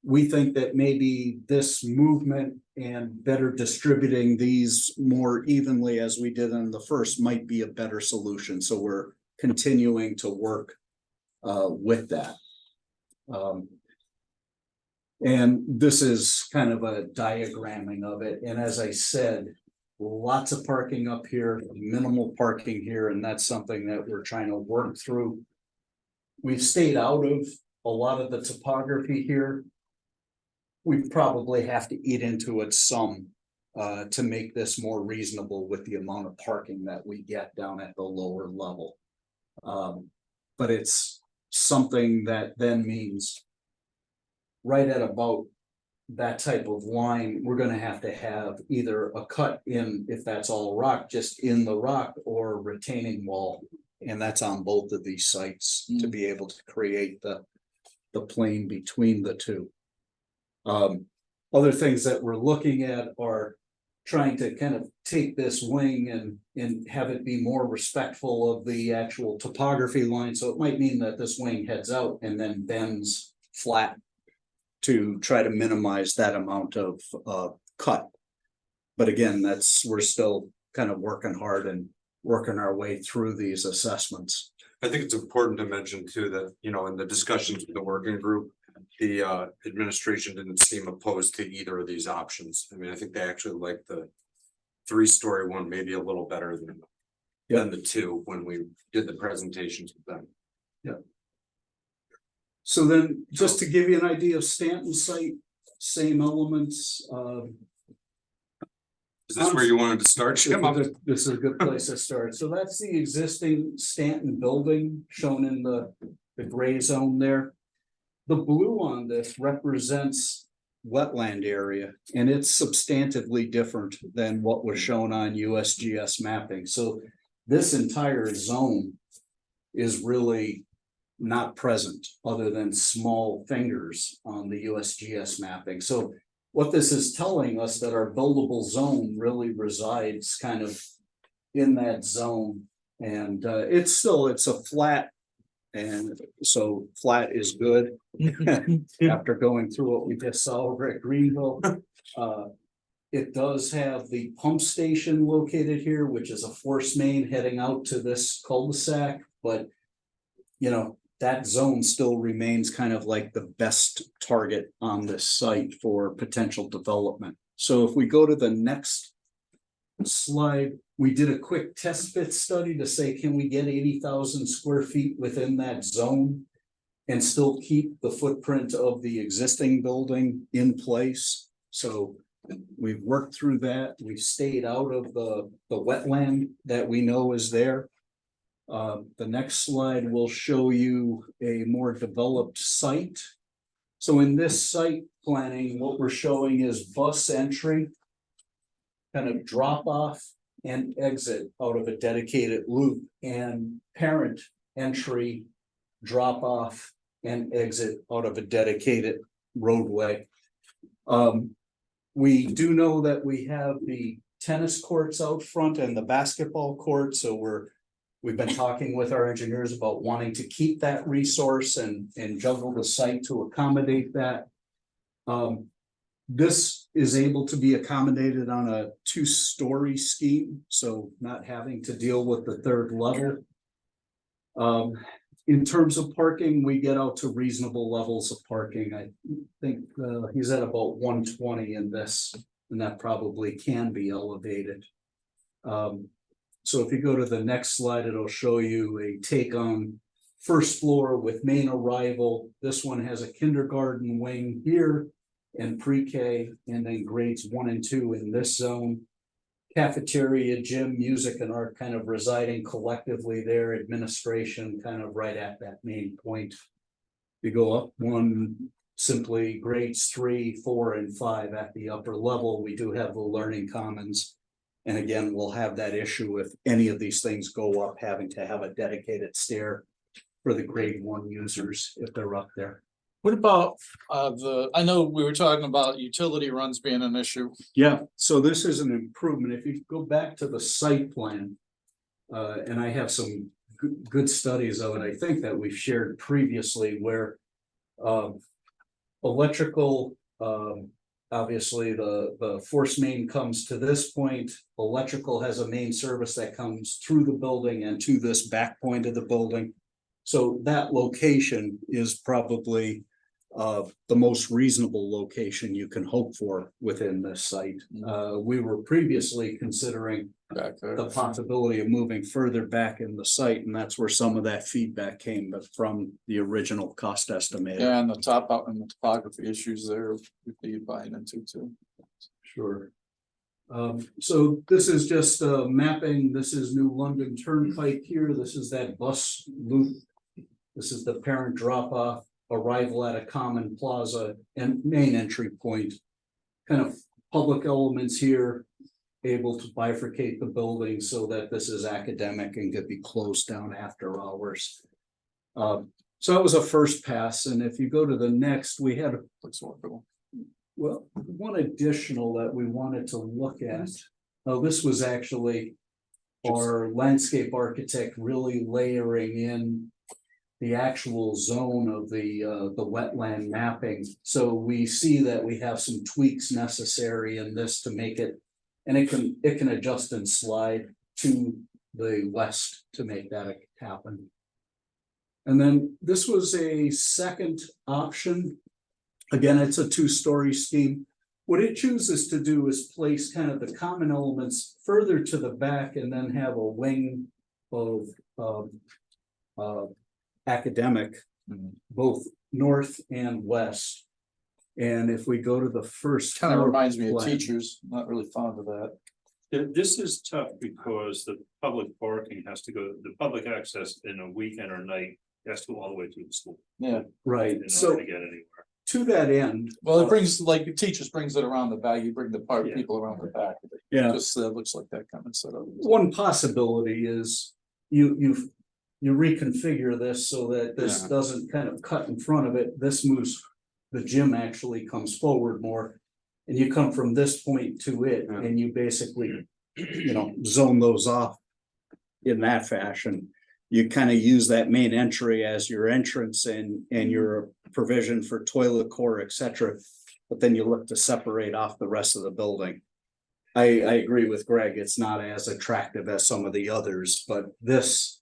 S6: We think that maybe this movement and better distributing these more evenly as we did in the first might be a better solution. So we're continuing to work with that. And this is kind of a diagramming of it. And as I said, lots of parking up here, minimal parking here, and that's something that we're trying to work through. We've stayed out of a lot of the topography here. We probably have to eat into it some to make this more reasonable with the amount of parking that we get down at the lower level. But it's something that then means right at about that type of line, we're going to have either a cut in, if that's all rock, just in the rock, or retaining wall. And that's on both of these sites to be able to create the plane between the two. Other things that we're looking at are trying to kind of take this wing and have it be more respectful of the actual topography line. So it might mean that this wing heads out and then bends flat to try to minimize that amount of cut. But again, we're still kind of working hard and working our way through these assessments.
S8: I think it's important to mention too that, you know, in the discussions with the working group, the administration didn't seem opposed to either of these options. I mean, I think they actually liked the 3-story one maybe a little better than the 2 when we did the presentations with them.
S6: Yeah. So then, just to give you an idea of Stanton site, same elements.
S8: Is this where you wanted to start?
S6: This is a good place to start. So that's the existing Stanton building shown in the gray zone there. The blue on this represents wetland area, and it's substantively different than what was shown on USGS mapping. So this entire zone is really not present other than small fingers on the USGS mapping. So what this is telling us that our buildable zone really resides kind of in that zone. And it's a flat, and so flat is good. After going through what we just saw over at Greenville. It does have the pump station located here, which is a force main heading out to this cul-de-sac, but you know, that zone still remains kind of like the best target on this site for potential development. So if we go to the next slide, we did a quick test fit study to say, can we get 80,000 square feet within that zone and still keep the footprint of the existing building in place? So we've worked through that. We've stayed out of the wetland that we know is there. The next slide will show you a more developed site. So in this site planning, what we're showing is bus entry, kind of drop off and exit out of a dedicated loop, and parent entry, drop off and exit out of a dedicated roadway. We do know that we have the tennis courts out front and the basketball court, so we've been talking with our engineers about wanting to keep that resource and juggle the site to accommodate that. This is able to be accommodated on a 2-story scheme, so not having to deal with the third level. In terms of parking, we get out to reasonable levels of parking. I think he's at about 120 in this, and that probably can be elevated. So if you go to the next slide, it'll show you a take on first floor with main arrival. This one has a kindergarten wing here and pre-K, and then grades 1 and 2 in this zone. Cafeteria, gym, music, and art kind of residing collectively there. Administration kind of right at that main point. You go up one, simply grades 3, 4, and 5 at the upper level. We do have the learning commons. And again, we'll have that issue if any of these things go up, having to have a dedicated stair for the grade 1 users if they're up there.
S1: What about I know we were talking about utility runs being an issue.
S6: Yeah, so this is an improvement. If you go back to the site plan, and I have some good studies of it, I think that we've shared previously, where electrical, obviously the force main comes to this point. Electrical has a main service that comes through the building and to this back point of the building. So that location is probably the most reasonable location you can hope for within this site. We were previously considering the possibility of moving further back in the site, and that's where some of that feedback came, but from the original cost estimate.
S1: Yeah, and the top out and the topography issues there would be buying into too.
S6: Sure. So this is just mapping. This is New London Turnpike here. This is that bus loop. This is the parent drop off, arrival at a common plaza and main entry point. Kind of public elements here, able to bifurcate the building so that this is academic and could be closed down after hours. So that was a first pass, and if you go to the next, we had one additional that we wanted to look at. Oh, this was actually our landscape architect really layering in the actual zone of the wetland mapping. So we see that we have some tweaks necessary in this to make it, and it can adjust and slide to the west to make that happen. And then this was a second option. Again, it's a 2-story scheme. What it chooses to do is place kind of the common elements further to the back and then have a wing of academic, both north and west. And if we go to the first,
S1: Kind of reminds me of teachers, not really fond of that.
S10: This is tough because the public parking has to go, the public access in a weekend or night has to go all the way through the school.
S1: Yeah,
S6: right.
S10: In
S6: So
S10: order to get anywhere.
S6: to that end,
S1: well, it brings, like, teachers brings it around the back, you bring the park people around the back.
S6: yeah,
S1: Just looks like that kind of setup.
S6: one possibility is you reconfigure this so that this doesn't kind of cut in front of it. This moves, the gym actually comes forward more. And you come from this point to it, and you basically, zone those off in that fashion. You kind of use that main entry as your entrance and your provision for toilet core, etc. But then you look to separate off the rest of the building. I agree with Greg. It's not as attractive as some of the others, but this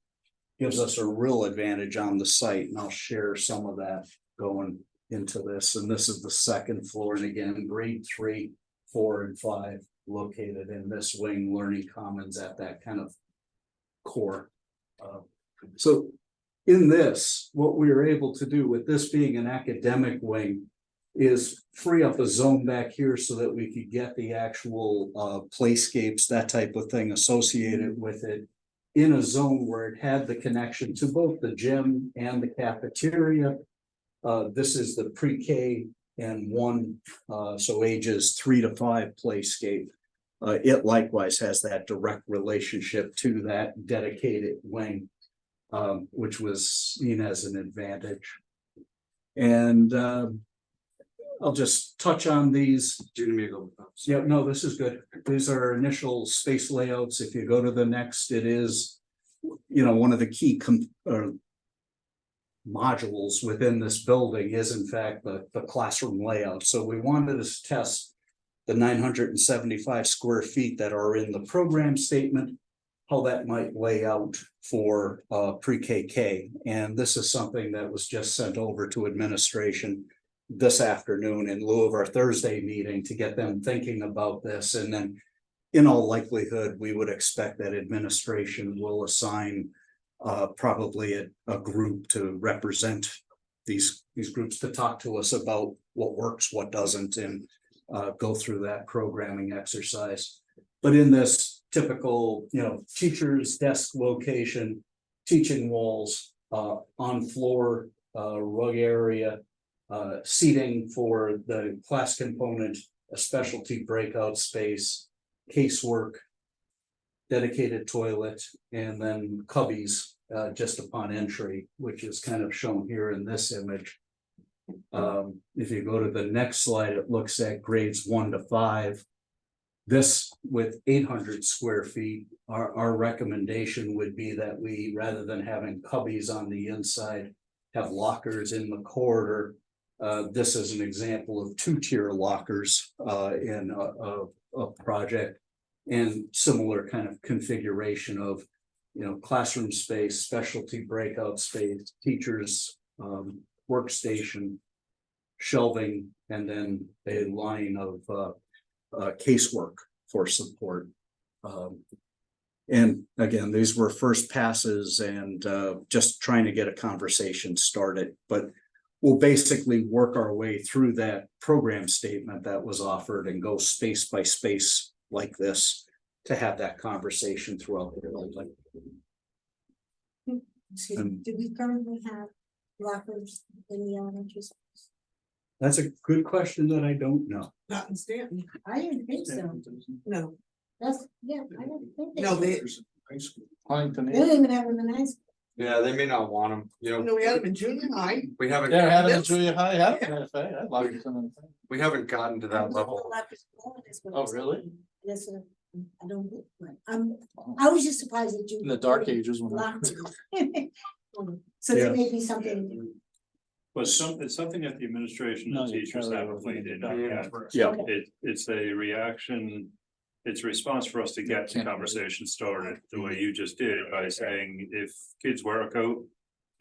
S6: gives us a real advantage on the site, and I'll share some of that going into this. And this is the second floor, and again, grade 3, 4 and 5 located in this wing, learning commons at that kind of core. So in this, what we were able to do with this being an academic wing is free up a zone back here so that we could get the actual playscapes, that type of thing associated with it in a zone where it had the connection to both the gym and the cafeteria. This is the pre-K and 1, so ages 3 to 5 playscape. It likewise has that direct relationship to that dedicated wing, which was seen as an advantage. And I'll just touch on these.
S8: Do you need me to go?
S6: Yeah, no, this is good. These are initial space layouts. If you go to the next, it is, one of the key modules within this building is in fact the classroom layout. So we wanted to test the 975 square feet that are in the program statement, how that might lay out for pre-KK. And this is something that was just sent over to administration this afternoon in lieu of our Thursday meeting to get them thinking about this. And then in all likelihood, we would expect that administration will assign probably a group to represent these groups to talk to us about what works, what doesn't, and go through that programming exercise. But in this typical, teacher's desk location, teaching walls, on floor, rug area, seating for the class component, a specialty breakout space, casework, dedicated toilet, and then cubbies just upon entry, which is kind of shown here in this image. If you go to the next slide, it looks at grades 1 to 5. This with 800 square feet, our recommendation would be that we, rather than having cubbies on the inside, have lockers in the corridor. This is an example of 2-tier lockers in a project, and similar kind of configuration of, classroom space, specialty breakout space, teachers workstation, shelving, and then a line of casework for support. And again, these were first passes and just trying to get a conversation started, but we'll basically work our way through that program statement that was offered and go space by space like this to have that conversation throughout the building.
S3: Excuse me, do we currently have lockers in the elementary schools?
S6: That's a good question that I don't know.
S9: Not in Stanton.
S3: I didn't think so.
S9: No.
S3: That's, yeah, I didn't think.
S9: No, they,
S1: Huntington.
S3: They don't even have them in high school.
S8: Yeah, they may not want them,
S9: no, we had them in junior high.
S8: we haven't,
S1: Yeah, had it in
S9: This-
S1: junior high, yeah. I'd like it in the-
S8: we haven't gotten to that level.
S1: Oh, really?
S3: Yes, sir. I don't, I was just surprised that you.
S1: In the dark ages when.
S3: Locked it. So there may be something.
S10: But it's something that the administration
S1: No,
S10: and
S1: you
S10: teachers
S1: carry
S10: have
S1: over
S10: played
S1: from
S10: in.
S1: the
S10: Yeah.
S1: dark.
S6: Yeah.
S10: It's a reaction, it's a response for us to get the conversation started the way you just did by saying, if kids wear a coat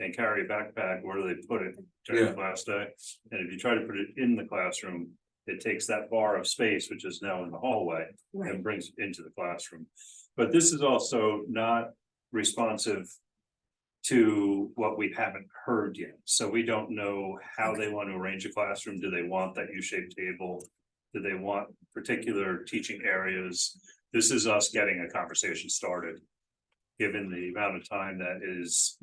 S10: and carry a backpack, where do they put it during
S8: Yeah.
S10: class day? And if you try to put it in the classroom, it takes that bar of space, which is now in the hallway,
S3: Right.
S10: and brings it into the classroom. But this is also not responsive to what we haven't heard yet. So we don't know how they want to arrange a classroom. Do they want that U-shaped table? Do they want particular teaching areas? This is us getting a conversation started. Given the amount of time that is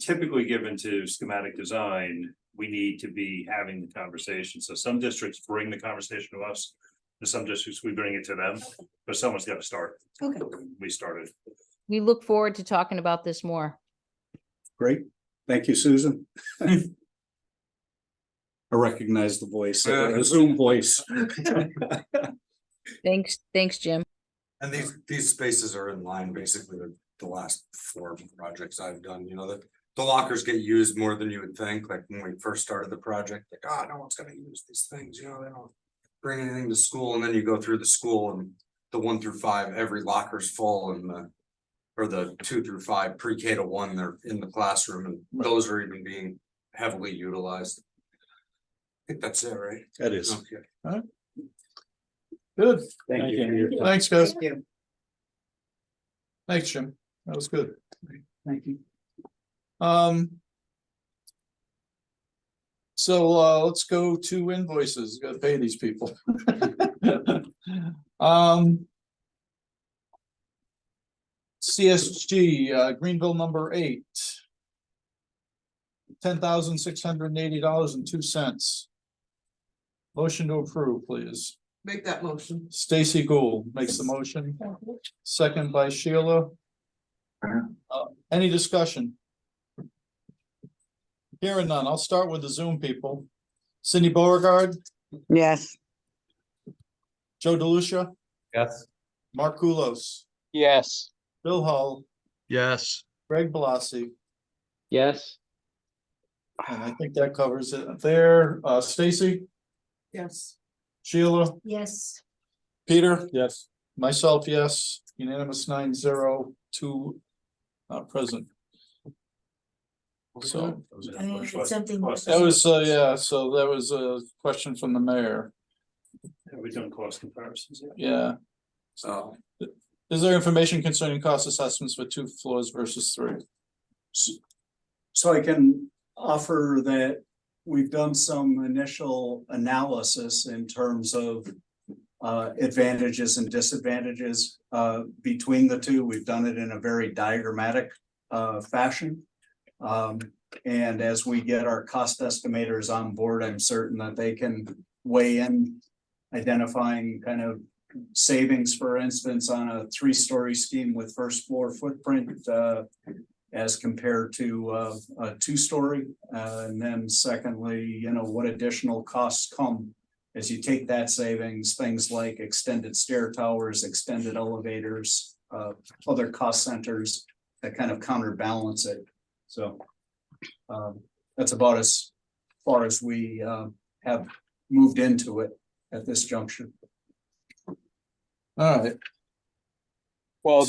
S10: typically given to schematic design, we need to be having the conversation. So some districts bring the conversation to us. To some districts, we bring it to them, but someone's got to start.
S3: Okay.
S10: We started.
S7: We look forward to talking about this more.
S6: Great. Thank you, Susan. I recognize the voice, a Zoom voice.
S7: Thanks, Jim.
S8: And these spaces are in line basically with the last 4 projects I've done, the lockers get used more than you would think, like when we first started the project, like, oh, no one's gonna use these things, they don't bring anything to school, and then you go through the school and the 1 through 5, every locker's full, and the 2 through 5 pre-K to 1, they're in the classroom, and those are even being heavily utilized. I think that's it, right?
S6: That is.
S8: Okay.
S1: Good.
S6: Thank you.
S1: Thanks, guys.
S3: Thank you.
S1: Thanks, Jim. That was good.
S6: Thank you.
S1: So let's go to invoices. Gotta pay these people. CSG, Greenville number 8. $10,680.02. Motion to approve, please.
S9: Make that motion.
S1: Stacy Gould makes the motion, second by Sheila. Any discussion? Hearing none, I'll start with the Zoom people. Cindy Beauregard,
S9: Yes.
S1: Joe DeLucia,
S4: Yes.
S1: Mark Kulos,
S5: Yes.
S1: Bill Hull,
S4: Yes.
S1: Greg Blasi,
S5: Yes.
S1: and I think that covers it there. Stacy,
S9: Yes.
S1: Sheila,
S3: Yes,
S1: Peter,
S11: Yes.
S1: myself, yes, unanimous 9-0 to present. So
S3: it's something.
S1: that was, yeah, so that was a question from the mayor.
S10: Have we done cost comparisons yet?
S1: Yeah. So, is there information concerning cost assessments for 2 floors versus 3?
S6: So I can offer that we've done some initial analysis in terms of advantages and disadvantages between the two. We've done it in a very diagrammatic fashion. And as we get our cost estimators on board, I'm certain that they can weigh in, identifying kind of savings, for instance, on a 3-story scheme with first floor footprint as compared to a 2-story. And then secondly, you know, what additional costs come as you take that savings, things like extended stair towers, extended elevators, other cost centers that kind of counterbalance it. So that's about as far as we have moved into it at this juncture.
S1: All right,
S5: Well,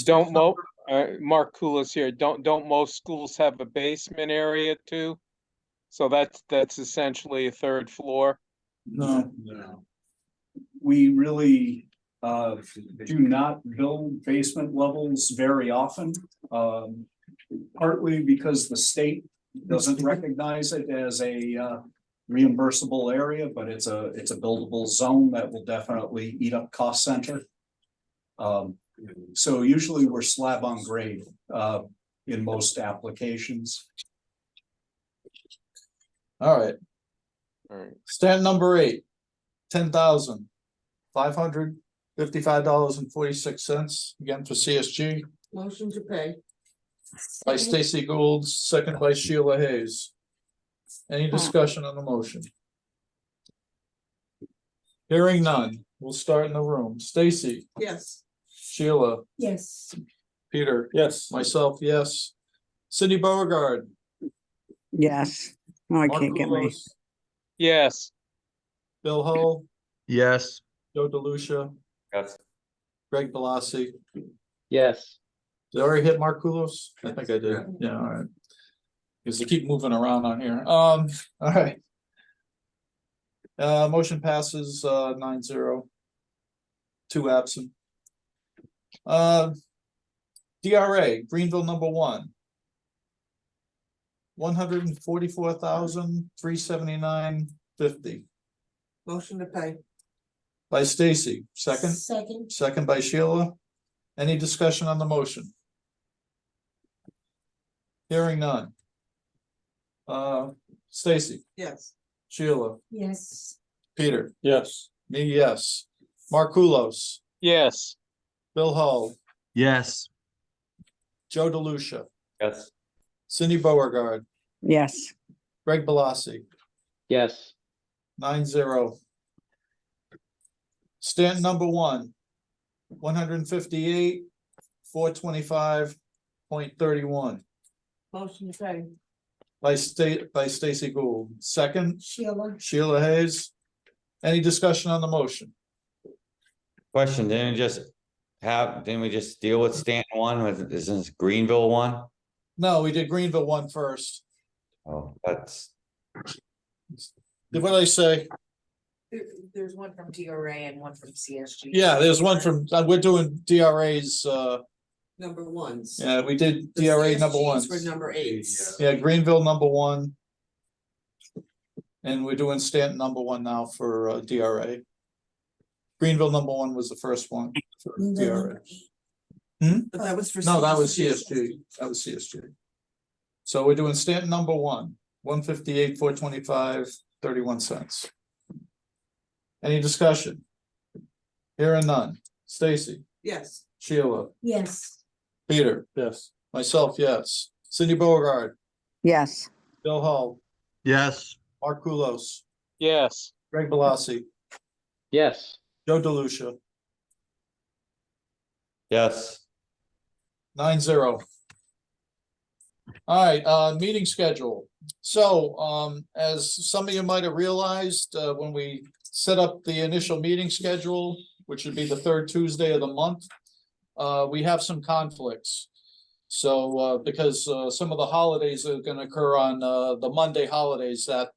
S5: Mark Kulis here, don't most schools have a basement area too? So that's essentially a 3rd floor.
S1: no,
S6: We really do not build basement levels very often. Partly because the state doesn't recognize it as a reimbursable area, but it's a buildable zone that will definitely eat up cost center. So usually we're slab on grade in most applications.
S1: all right.
S5: All right.
S1: Stand number 8, $10,555.46, again for CSG,
S9: Motion to pay.
S1: by Stacy Gould, second by Sheila Hayes. Any discussion on the motion? Hearing none, we'll start in the room. Stacy,
S9: Yes.
S1: Sheila,
S3: Yes,
S1: Peter,
S11: Yes.
S1: myself, yes. Cindy Beauregard,
S9: Yes. No, I
S1: Mark
S9: can't get my.
S1: Kulos,
S5: Yes.
S1: Bill Hull,
S4: Yes.
S1: Joe DeLucia,
S4: Yes.
S1: Greg Blasi.
S5: Yes.
S1: Did I already hit Mark Kulos? I think I did. Yeah, all right. Because they keep moving around on here. All right. Motion passes 9-0. 2 absent. DRA, Greenville number 1. $144,379.50
S9: Motion to pay.
S1: by Stacy, second by Sheila. Any discussion on the motion? Hearing none. Stacy,
S9: Yes.
S1: Sheila,
S3: yes,
S1: Peter,
S11: Yes.
S1: me, yes. Mark Kulos,
S5: Yes.
S1: Bill Hull,
S4: Yes.
S1: Joe DeLucia,
S4: Yes.
S1: Cindy Beauregard,
S9: Yes.
S1: Greg Blasi,
S5: Yes.
S1: 9-0. Stand number 1, 158,425.31
S9: Motion to pay.
S1: by Stacy Gould, second
S3: Sheila,
S1: Sheila Hayes. Any discussion on the motion?
S4: Question, didn't we just deal with Stanton 1 with, is this Greenville 1?
S1: No, we did Greenville 1 first.
S4: Oh, that's,
S1: Did what I say?
S9: There's one from DRA and one from CSG.
S1: Yeah, there's one from, we're doing DRA's,
S9: Number ones.
S1: yeah, we did
S9: The
S1: DRA number
S9: CSGs
S1: one.
S9: were number eights.
S1: Yeah, Greenville number one. And we're doing Stanton number one now for DRA. Greenville number one was the first one for DRA.
S9: But that was for.
S1: No, that was CSG. That was CSG. So we're doing Stanton number one, 158, 425, 31 cents. Any discussion? Hearing none. Stacy,
S9: Yes.
S1: Sheila,
S3: Yes,
S1: Peter,
S11: Yes.
S1: myself, yes. Cindy Beauregard,
S7: Yes.
S1: Bill Hull,
S11: Yes.
S1: Mark Kulos,
S5: Yes.
S1: Greg Bellassi,
S5: Yes.
S1: Joe DeLucia,
S4: Yes.
S1: 9-0. All right, meeting schedule. So, as some of you might have realized, when we set up the initial meeting schedule, which would be the third Tuesday of the month, we have some conflicts. So, because, some of the holidays are gonna occur on, the Monday holidays that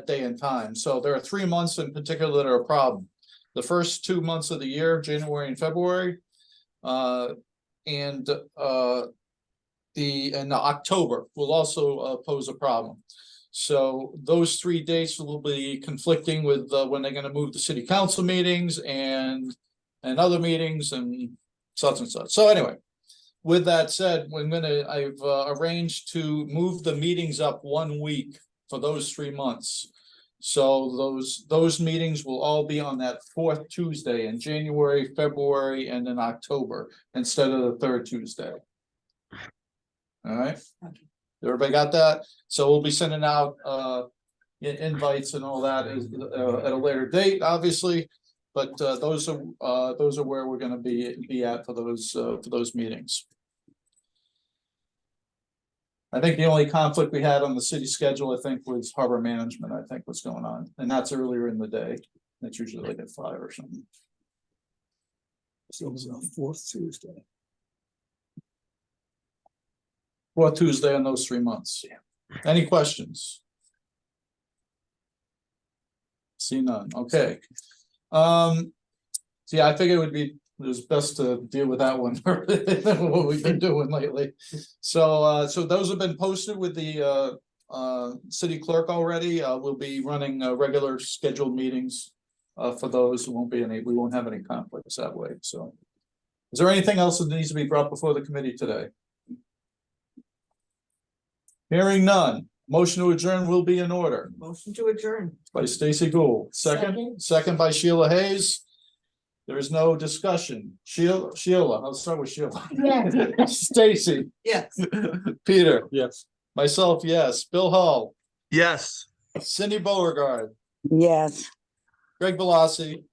S1: day and time. So there are 3 months in particular that are a problem. The first 2 months of the year, January and February, and October will also pose a problem. So those 3 dates will be conflicting with when they're gonna move the city council meetings and other meetings and such and such. So anyway, with that said, I've arranged to move the meetings up 1 week for those 3 months. So those meetings will all be on that fourth Tuesday in January, February, and in October, instead of the third Tuesday. All right, everybody got that? So we'll be sending out invites and all that at a later date, obviously. But those are where we're gonna be at for those meetings. I think the only conflict we had on the city schedule, I think, was harbor management, I think, what's going on, and that's earlier in the day. That's usually like at 5 or something.
S11: So it was on fourth Tuesday.
S1: Fourth Tuesday on those 3 months. Any questions? See none, okay. See, I think it was best to deal with that one, what we've been doing lately. So those have been posted with the city clerk already. We'll be running regular scheduled meetings for those. We won't have any conflicts that way, so. Is there anything else that needs to be brought before the committee today? Hearing none, motion to adjourn will be in order.
S9: Motion to adjourn.
S1: By Stacy Gould, second by Sheila Hayes. There is no discussion. Sheila, I'll start with Sheila.
S3: yes.
S1: Stacy,
S9: Yes.
S1: Peter,
S11: Yes.
S1: myself, yes. Bill Hull,
S11: Yes.
S1: Cindy Beauregard,
S7: Yes.
S1: Greg Bellassi,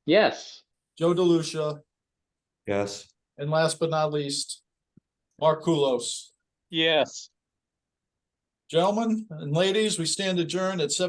S5: Yes.
S1: Joe DeLucia,
S4: Yes.
S1: and last but not least, Mark Kulos.
S5: Yes.
S1: Gentlemen and ladies, we stand adjourned at 7:00.